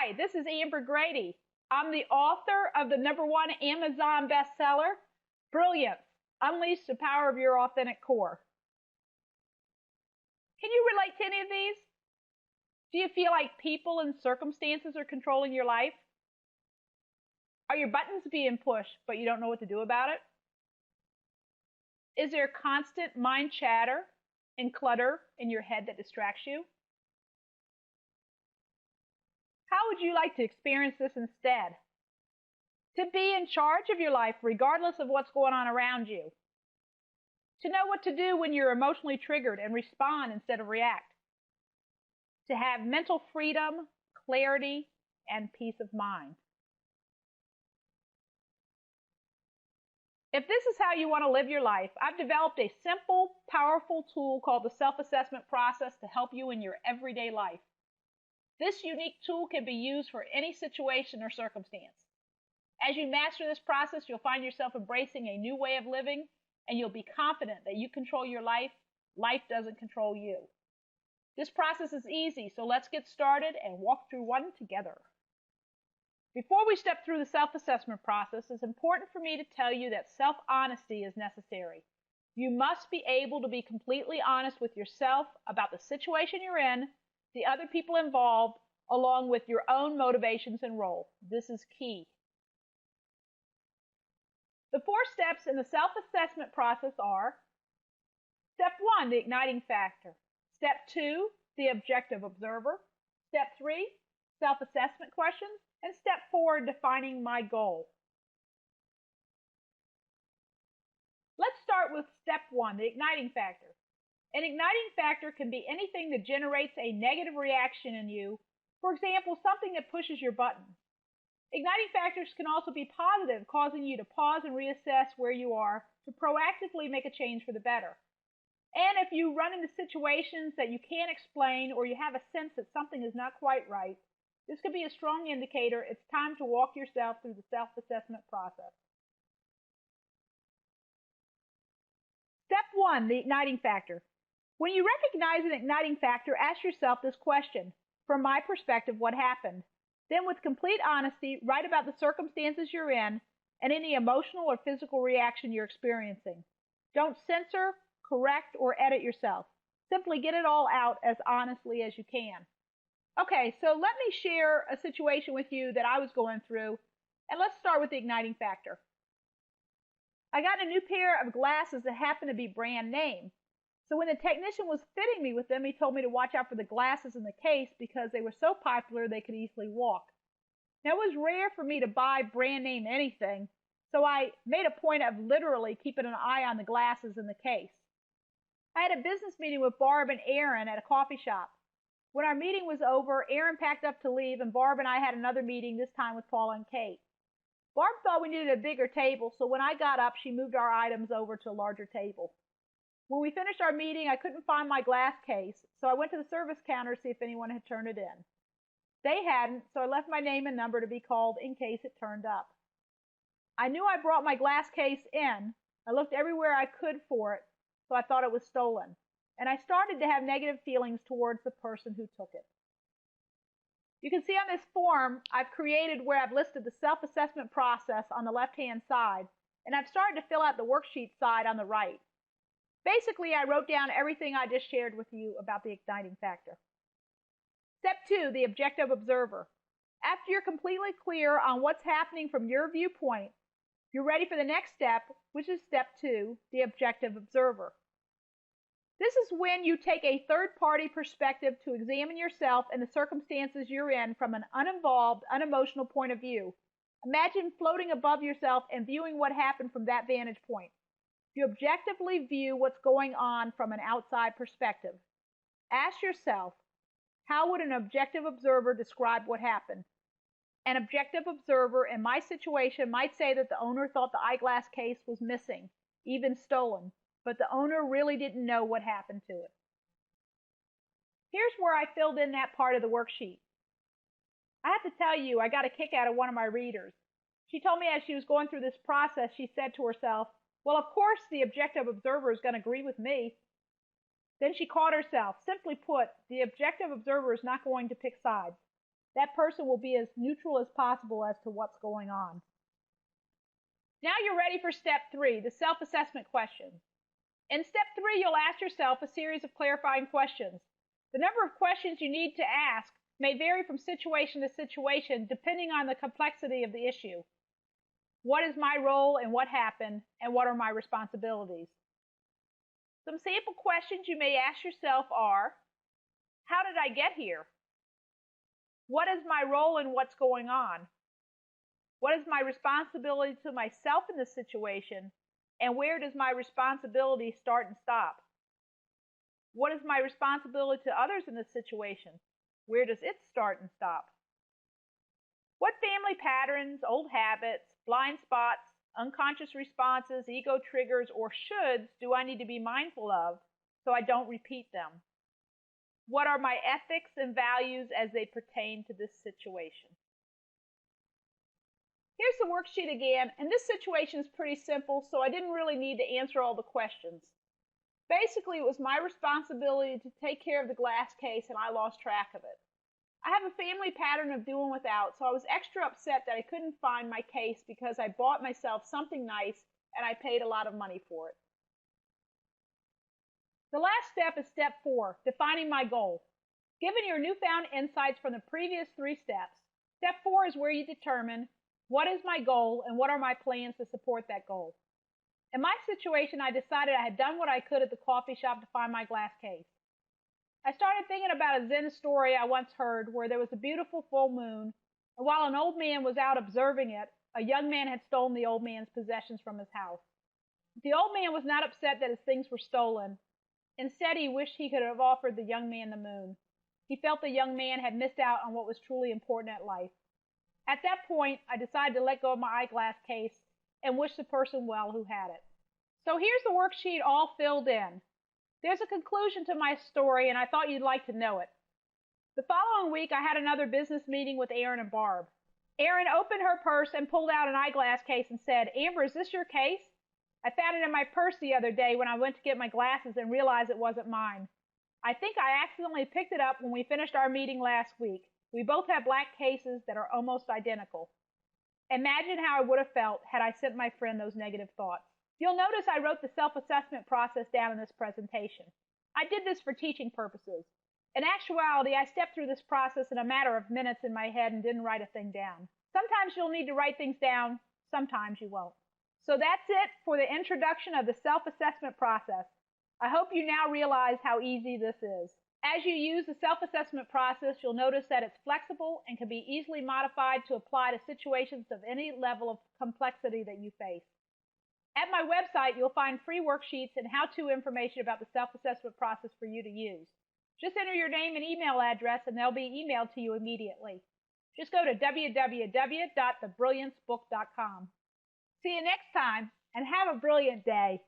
Hi, this is Amber Grady. I'm the author of the #1 Amazon bestseller, Brilliance-Unleash the Power of Your Authentic Core. Can you relate to any of these? Do you feel like people and circumstances are controlling your life? Are your buttons being pushed, but you don't know what to do about it? Is there constant mind chatter and clutter in your head that distracts you? How would you like to experience this instead? To be in charge of your life regardless of what's going on around you. To know what to do when you're emotionally triggered and respond instead of react. To have mental freedom, clarity, and peace of mind. If this is how you want to live your life, I've developed a simple, powerful tool called the self-assessment process to help you in your everyday life. This unique tool can be used for any situation or circumstance. As you master this process, you'll find yourself embracing a new way of living, and you'll be confident that you control your life. Life doesn't control you. This process is easy, so let's get started and walk through one together. Before we step through the self-assessment process, it's important for me to tell you that self-honesty is necessary. You must be able to be completely honest with yourself about the situation you're in, the other people involved, along with your own motivations and role. This is key. The 4 steps in the self-assessment process are: Step 1, the igniting factor. Step 2, the objective observer. Step 3, self-assessment questions. And step 4, defining my goal. Let's start with step 1, the igniting factor. An igniting factor can be anything that generates a negative reaction in you. For example, something that pushes your buttons. Igniting factors can also be positive, causing you to pause and reassess where you are to proactively make a change for the better. And if you run into situations that you can't explain, or you have a sense that something is not quite right, this could be a strong indicator it's time to walk yourself through the self-assessment process. Step 1, the igniting factor. When you recognize an igniting factor, ask yourself this question: from my perspective, what happened? Then, with complete honesty, write about the circumstances you're in and any emotional or physical reaction you're experiencing. Don't censor, correct, or edit yourself. Simply get it all out as honestly as you can. Okay, so let me share a situation with you that I was going through, and let's start with the igniting factor. I got a new pair of glasses that happened to be brand name. So when the technician was fitting me with them, he told me to watch out for the glasses in the case because they were so popular they could easily walk. Now, it was rare for me to buy brand name anything, so I made a point of literally keeping an eye on the glasses in the case. I had a business meeting with Barb and Aaron at a coffee shop. When our meeting was over, Aaron packed up to leave, and Barb and I had another meeting, this time with Paula and Kate. Barb thought we needed a bigger table, so when I got up, she moved our items over to a larger table. When we finished our meeting, I couldn't find my glass case, so I went to the service counter to see if anyone had turned it in. They hadn't, so I left my name and number to be called in case it turned up. I knew I brought my glass case in. I looked everywhere I could for it, so I thought it was stolen. And I started to have negative feelings towards the person who took it. You can see on this form I've created where I've listed the self-assessment process on the left-hand side, and I've started to fill out the worksheet side on the right. Basically, I wrote down everything I just shared with you about the igniting factor. Step 2, the objective observer. After you're completely clear on what's happening from your viewpoint, you're ready for the next step, which is step 2, the objective observer. This is when you take a third-party perspective to examine yourself and the circumstances you're in from an uninvolved, unemotional point of view. Imagine floating above yourself and viewing what happened from that vantage point. You objectively view what's going on from an outside perspective. Ask yourself, how would an objective observer describe what happened? An objective observer in my situation might say that the owner thought the eyeglass case was missing, even stolen, but the owner really didn't know what happened to it. Here's where I filled in that part of the worksheet. I have to tell you, I got a kick out of one of my readers. She told me as she was going through this process, she said to herself, well, of course the objective observer is going to agree with me. Then she caught herself. Simply put, the objective observer is not going to pick sides. That person will be as neutral as possible as to what's going on. Now you're ready for step 3, the self-assessment questions. In step 3, you'll ask yourself a series of clarifying questions. The number of questions you need to ask may vary from situation to situation depending on the complexity of the issue. What is my role in what happened, and what are my responsibilities? Some sample questions you may ask yourself are, how did I get here? What is my role in what's going on? What is my responsibility to myself in this situation, and where does my responsibility start and stop? What is my responsibility to others in this situation? Where does it start and stop? What family patterns, old habits, blind spots, unconscious responses, ego triggers, or shoulds do I need to be mindful of so I don't repeat them? What are my ethics and values as they pertain to this situation? Here's the worksheet again, and this situation is pretty simple, so I didn't really need to answer all the questions. Basically, it was my responsibility to take care of the glass case, and I lost track of it. I have a family pattern of doing without, so I was extra upset that I couldn't find my case because I bought myself something nice and I paid a lot of money for it. The last step is step 4, defining my goal. Given your newfound insights from the previous 3 steps, step 4 is where you determine what is my goal and what are my plans to support that goal. In my situation, I decided I had done what I could at the coffee shop to find my glass case. I started thinking about a Zen story I once heard where there was a beautiful full moon, and while an old man was out observing it, a young man had stolen the old man's possessions from his house. The old man was not upset that his things were stolen. Instead, he wished he could have offered the young man the moon. He felt the young man had missed out on what was truly important at life. At that point, I decided to let go of my eyeglass case and wish the person well who had it. So here's the worksheet all filled in. There's a conclusion to my story, and I thought you'd like to know it. The following week, I had another business meeting with Erin and Barb. Erin opened her purse and pulled out an eyeglass case and said, "Amber, is this your case? I found it in my purse the other day when I went to get my glasses and realized it wasn't mine. I think I accidentally picked it up when we finished our meeting last week. We both have black cases that are almost identical." Imagine how I would have felt had I sent my friend those negative thoughts. You'll notice I wrote the self-assessment process down in this presentation. I did this for teaching purposes. In actuality, I stepped through this process in a matter of minutes in my head and didn't write a thing down. Sometimes you'll need to write things down, sometimes you won't. So that's it for the introduction of the self-assessment process. I hope you now realize how easy this is. As you use the self-assessment process, you'll notice that it's flexible and can be easily modified to apply to situations of any level of complexity that you face. At my website, you'll find free worksheets and how-to information about the self-assessment process for you to use. Just enter your name and email address and they'll be emailed to you immediately. Just go to www.thebrilliancebook.com. See you next time and have a brilliant day.